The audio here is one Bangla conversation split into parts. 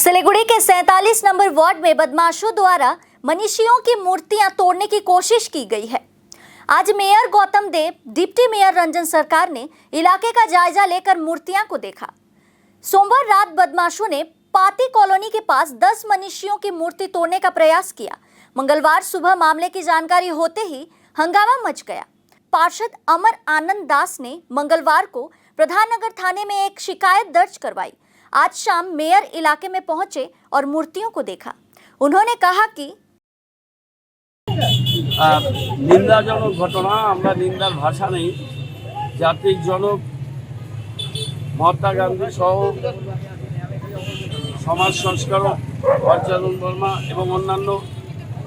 सिलीगुड़ी के 47 नंबर वार्ड में बदमाशों द्वारा मनीषियों की मूर्तियां तोड़ने की कोशिश की गई है। आज मेयर गौतम देव, डिप्टी मेयर रंजन सरकार ने इलाके का जायजा लेकर मूर्तियां को देखा। सोमवार रात बदमाशों ने पाती कॉलोनी के पास 10 मनीषियों की मूर्ति तोड़ने का प्रयास किया। मंगलवार सुबह मामले की जानकारी होते ही हंगामा मच गया। पार्षद अमर आनंद दास ने मंगलवार को प्रधाननगर थाने में एक शिकायत दर्ज करवाई। आज शाम मेयर इलाके में पहुंचे और मूर्तियों को देखा। उन्होंने कहा कि निंदाजनक घटना, আমরা নিন্দার ভাষা নেই। জাতির জনক মহাত্মা গান্ধী সহ সমাজ সংস্কারক পঞ্চানন বর্মা এবং অন্যান্য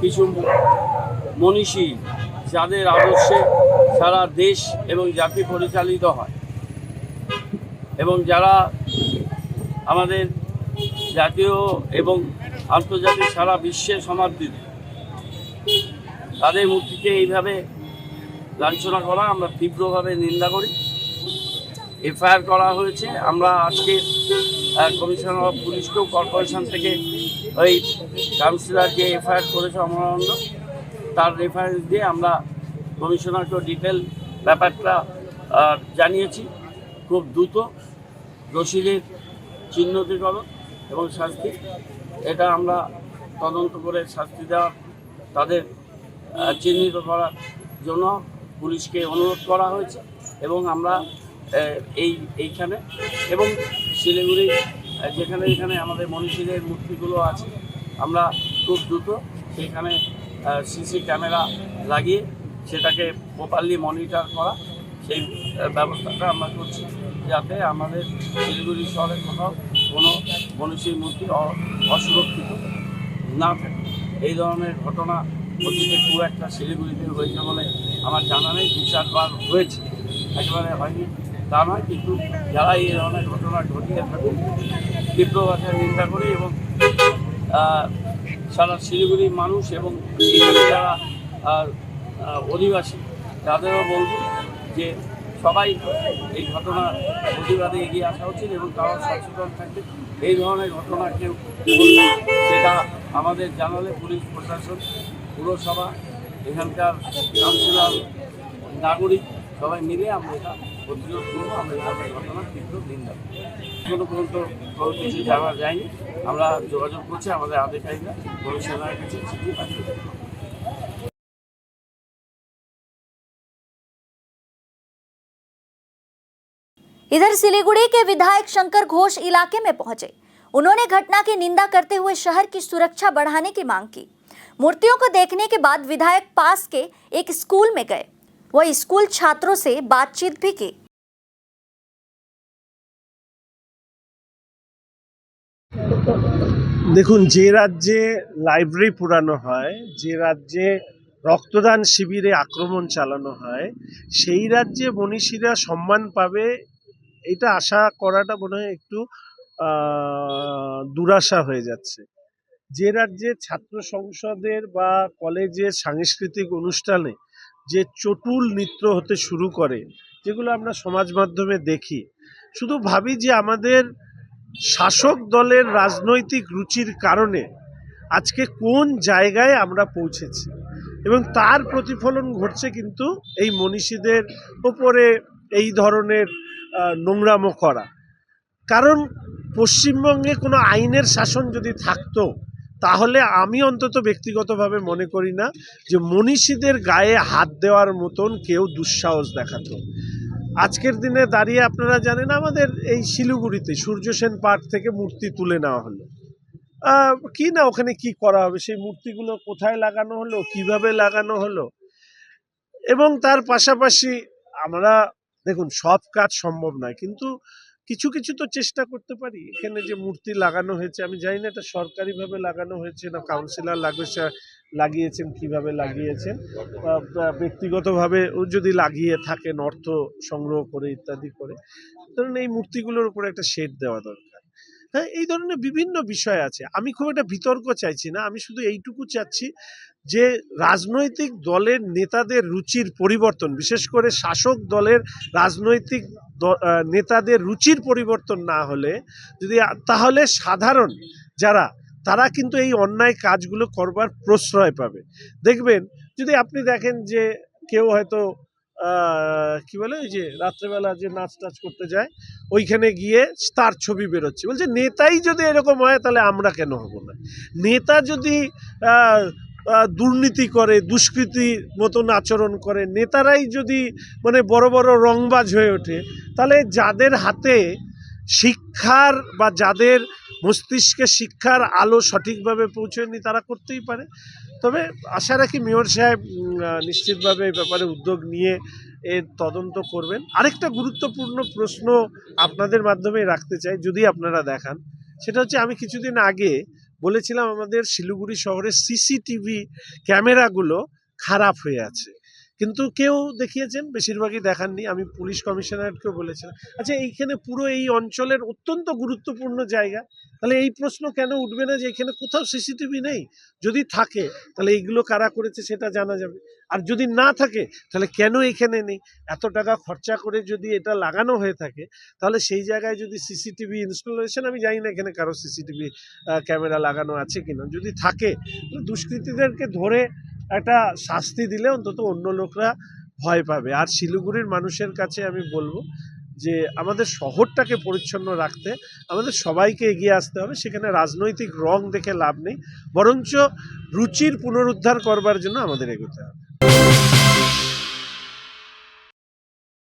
কিছু মনীষী যাদের আদর্শে সারা দেশ এবং জাতি পরিচালিত হয় এবং যারা আমাদের জাতীয় এবং আন্তর্জাতিক সারা বিশ্বে সমাদৃত, তাদের মূর্তিকে এইভাবে লাঞ্ছনা করা আমরা তীব্রভাবে নিন্দা করি। এফআইআর করা হয়েছে। আমরা আজকে কমিশনার অফ পুলিশকেও কর্পোরেশন থেকে ওই কাউন্সিলর যে এফআইআর করেছে অমরানন্দ, তার রেফারেন্স দিয়ে আমরা কমিশনারকেও ডিটেল ব্যাপারটা জানিয়েছি। খুব দ্রুত দোষীদের চিহ্নিতকরণ এবং শাস্তি, এটা আমরা তদন্ত করে শাস্তি দেওয়ার, তাদের চিহ্নিত করার জন্য পুলিশকে অনুরোধ করা হয়েছে এবং আমরা এইখানে এবং শিলিগুড়ি যেখানে আমাদের মনীষীদের মূর্তিগুলো আছে, আমরা খুব দ্রুত সেখানে সিসি ক্যামেরা লাগিয়ে সেটাকে প্রপারলি মনিটর করা, সেই ব্যবস্থাটা আমরা করছি যাতে আমাদের শিলিগুড়ি শহরের কোথাও কোনো মনীষীর মূর্তি অসুরক্ষিত না থাকে। এই ধরনের ঘটনা অতীতে খুব একটা শিলিগুড়িতে হয়েছে বলে আমার জানা নেই। 2-4 বার হয়েছে, একেবারে হয়নি তা নয়, কিন্তু যারা এই ধরনের ঘটনা ঘটিয়ে থাকে তীব্র ভাষায় নিন্দা করি এবং সারা শিলিগুড়ির মানুষ এবং এখানে যারা অধিবাসী তাদেরও বলব যে সবাই এই ঘটনার প্রতিবাদে এগিয়ে আসা উচিত এবং তারাও সচেতন থাকবে। এই ধরনের ঘটনা কেউ সেটা আমাদের জানালে পুলিশ প্রশাসন, পুরসভা, এখানকার কাউন্সিলর, নাগরিক সবাই মিলে আমরা এটা প্রতিরোধ করবো। আমরা এই ধরনের ঘটনার তীব্র নিন্দা কোনো পর্যন্ত কিছু জানা যায়নি। আমরা যোগাযোগ করছি আমাদের আধিকারিকরা কমিশনারের কাছে চিঠি পাঠিয়ে দেবো। इधर सिलीगुड़ी के विधायक शंकर घोष इलाके में पहुंचे। उन्होंने घटना की निंदा करते हुए शहर की सुरक्षा बढ़ाने की मांग की। मूर्तियों को देखने के बाद विधायक पास के एक स्कूल में गए। वह स्कूल छात्रों से बातचीत भी की। দেখুন, যে রাজ্যে লাইব্রেরি পোড়ানো হয়, যে রাজ্যে রক্তদান শিবিরে আক্রমণ চালানো হয়, সেই রাজ্যে মনীষীরা সম্মান পাবে এটা আশা করাটা মনে হয় একটু দুরাশা হয়ে যাচ্ছে। যে রাজ্যে ছাত্র সংসদের বা কলেজের সাংস্কৃতিক অনুষ্ঠানে যে চটুল নৃত্য হতে শুরু করে, যেগুলো আমরা সমাজ মাধ্যমে দেখি, শুধু ভাবি যে আমাদের শাসক দলের রাজনৈতিক রুচির কারণে আজকে কোন জায়গায় আমরা পৌঁছেছি এবং তার প্রতিফলন ঘটছে কিন্তু এই মনীষীদের ওপরে এই ধরনের নোংরামো করা। কারণ পশ্চিমবঙ্গে কোনো আইনের শাসন যদি থাকতো তাহলে আমি অন্তত ব্যক্তিগতভাবে মনে করি না যে মনীষীদের গায়ে হাত দেওয়ার মতন কেউ দুঃসাহস দেখাতো। আজকের দিনে দাঁড়িয়ে আপনারা জানেন আমাদের এই শিলিগুড়িতে সূর্য সেন পার্ক থেকে মূর্তি তুলে নেওয়া হলো। কি না ওখানে কি করা হবে, সেই মূর্তিগুলো কোথায় লাগানো হলো, কিভাবে লাগানো হলো, এবং তার পাশাপাশি আমরা দেখুন সব কাজ সম্ভব নয়, কিন্তু কিছু কিছু তো চেষ্টা করতে পারি। এখানে যে মূর্তি লাগানো হয়েছে আমি জানি না এটা সরকারিভাবে লাগানো হয়েছে না কাউন্সিলর লাগিয়েছেন, কিভাবে লাগিয়েছেন, ব্যক্তিগতভাবে যদি লাগিয়ে থাকেন অর্থ সংগ্রহ করে ইত্যাদি করে, ধরুন এই মূর্তিগুলোর উপরে একটা শেড দেওয়া দরকার। হ্যাঁ, এই ধরনের বিভিন্ন বিষয় আছে। আমি খুব একটা বিতর্ক চাইছি না, আমি শুধু এইটুকু চাচ্ছি যে রাজনৈতিক দলের নেতাদের রুচির পরিবর্তন, বিশেষ করে শাসক দলের রাজনৈতিক নেতাদের রুচির পরিবর্তন না হলে যদি তাহলে সাধারণ যারা, তারা কিন্তু এই অন্যায় কাজগুলো করবার প্রশ্রয় পাবে। দেখবেন যদি আপনি দেখেন যে কেউ হয়তো কি বলে ওই যে রাত্রেবেলা যে নাচ টাচ করতে যায়, ওইখানে গিয়ে তার ছবি বেরোচ্ছে, বলছে নেতাই যদি এরকম হয় তাহলে আমরা কেন হব না। নেতা যদি দুর্নীতি করে, দুষ্কৃতির মতন আচরণ করে, নেতারাই যদি মানে বড় বড় রংবাজ হয়ে ওঠে, তাহলে যাদের হাতে শিক্ষার বা যাদের মস্তিষ্কে শিক্ষার আলো সঠিকভাবে পৌঁছয়নি তারা করতেই পারে। তবে আশা রাখি মেয়র সাহেব নিশ্চিতভাবে এই ব্যাপারে উদ্যোগ নিয়ে এর তদন্ত করবেন। আরেকটা গুরুত্বপূর্ণ প্রশ্ন আপনাদের মাধ্যমে রাখতে চাই, যদি আপনারা দেখান, সেটা হচ্ছে আমি কিছুদিন আগে বলেছিলাম আমাদের শিলিগুড়ি শহরের সিসিটিভি ক্যামেরাগুলো খারাপ হয়ে আছে, কিন্তু কেউ দেখিয়েছেন, বেশিরভাগই দেখাননি। আমি পুলিশ কমিশনারকেও বলেছিলাম, আচ্ছা এইখানে পুরো এই অঞ্চলের অত্যন্ত গুরুত্বপূর্ণ জায়গা, তাহলে এই প্রশ্ন কেন উঠবে না যে এখানে কোথাও সিসিটিভি নেই? যদি থাকে তাহলে এইগুলো কারা করেছে সেটা জানা যাবে, আর যদি না থাকে তাহলে কেন এখানে নেই? এত টাকা খরচা করে যদি এটা লাগানো হয়ে থাকে, তাহলে সেই জায়গায় যদি সিসিটিভি ইনস্টলেশন, আমি জানি না এখানে কারো সিসিটিভি ক্যামেরা লাগানো আছে কিনা, যদি থাকে তাহলে দুষ্কৃতীদেরকে ধরে একটা শাস্তি দিলে অন্তত অন্য লোকরা ভয় পাবে। আর শিলিগুড়ির মানুষের কাছে আমি বলবো যে আমাদের শহরটাকে পরিচ্ছন্ন রাখতে আমাদের সবাইকে এগিয়ে আসতে হবে। সেখানে রাজনৈতিক রং দেখে লাভ নেই, বরঞ্চ রুচির পুনরুদ্ধার করবার জন্য আমাদের এগোতে হবে।